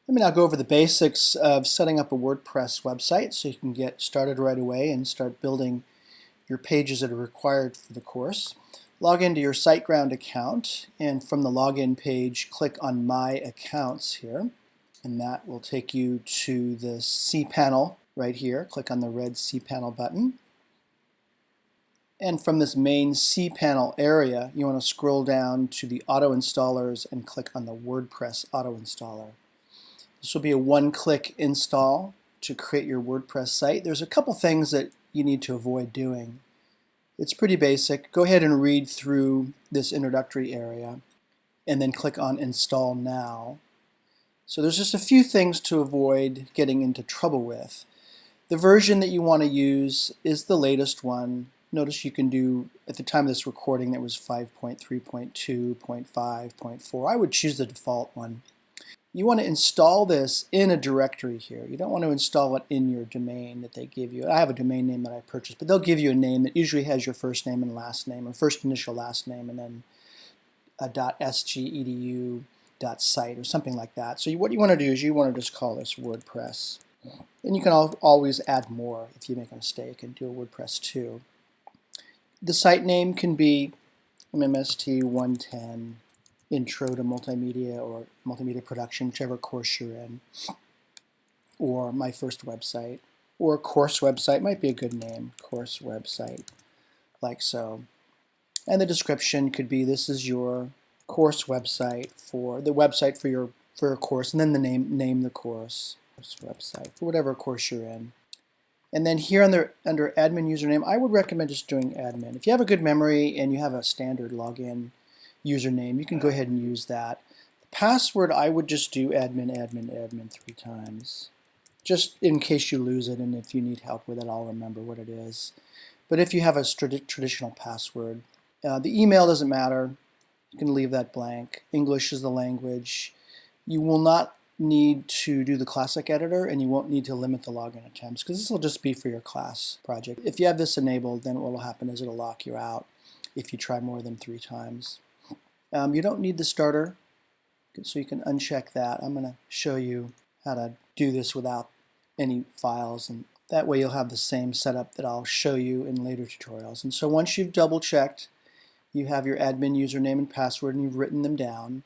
Let me now go over the basics of setting up a WordPress website so you can get started right away and start building your pages that are required for the course. Log into your SiteGround account, and from the login page click on My Accounts here, and that will take you to the CPanel right here. Click on the red CPanel button. And from this main CPanel area, you want to scroll down to the auto installers and click on the WordPress auto installer. This will be a one-click install to create your WordPress site. There's a couple things that you need to avoid doing. It's pretty basic. Go ahead and read through this introductory area and then click on Install Now. So there's just a few things to avoid getting into trouble with. The version that you want to use is the latest one. Notice you can do, at the time of this recording, that was 5.3.2, 0.5, 0.4. I would choose the default one. You want to install this in a directory here. You don't want to install it in your domain that they give you. I have a domain name that I purchased, but they'll give you a name that usually has your first name and last name, or first initial last name, and then a .sgedu.site or something like that. So what you want to do is you want to just call this WordPress. And you can always add more if you make a mistake and do a WordPress 2. The site name can be MMST 110. Intro to Multimedia or Multimedia Production, whichever course you're in, or My First Website, or Course Website might be a good name, Course Website, like so. And the description could be, this is your course website for the website for your course, and then the name the course website for whatever course you're in. And then here under admin username, I would recommend just doing admin. If you have a good memory and you have a standard login username, you can go ahead and use that. The password, I would just do admin, admin, admin 3 times, just in case you lose it, and if you need help with it, I'll remember what it is. But if you have a traditional password, the email doesn't matter. You can leave that blank. English is the language. You will not need to do the classic editor, and you won't need to limit the login attempts, because this will just be for your class project. If you have this enabled, then what will happen is it'll lock you out if you try more than 3 times. You don't need the starter, so you can uncheck that. I'm going to show you how to do this without any files, and that way you'll have the same setup that I'll show you in later tutorials. And so once you've double checked, you have your admin username and password, and you've written them down,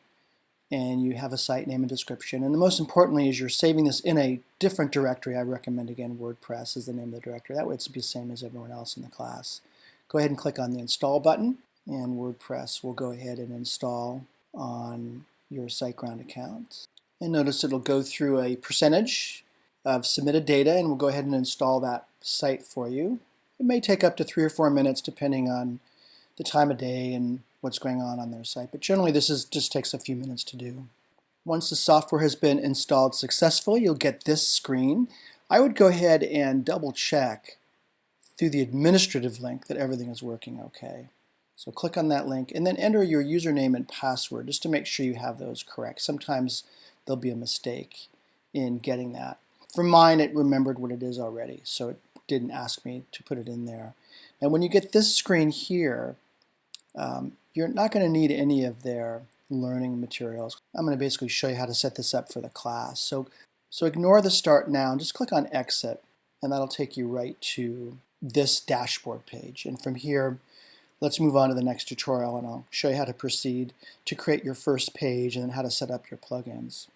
and you have a site name and description. And the most importantly is you're saving this in a different directory. I recommend, again, WordPress is the name of the directory. That way it's the same as everyone else in the class. Go ahead and click on the install button, and WordPress will go ahead and install on your SiteGround account. And notice it'll go through a percentage of submitted data, and we'll go ahead and install that site for you. It may take up to 3 or 4 minutes depending on the time of day and what's going on their site, but generally this just takes a few minutes to do. Once the software has been installed successfully, you'll get this screen. I would go ahead and double check through the administrative link that everything is working okay. So click on that link and then enter your username and password just to make sure you have those correct. Sometimes there'll be a mistake in getting that. For mine, it remembered what it is already, so it didn't ask me to put it in there. And when you get this screen here, you're not going to need any of their learning materials. I'm going to basically show you how to set this up for the class. So ignore the Start Now and just click on Exit, and that'll take you right to this dashboard page. And from here, let's move on to the next tutorial, and I'll show you how to proceed to create your first page and then how to set up your plugins.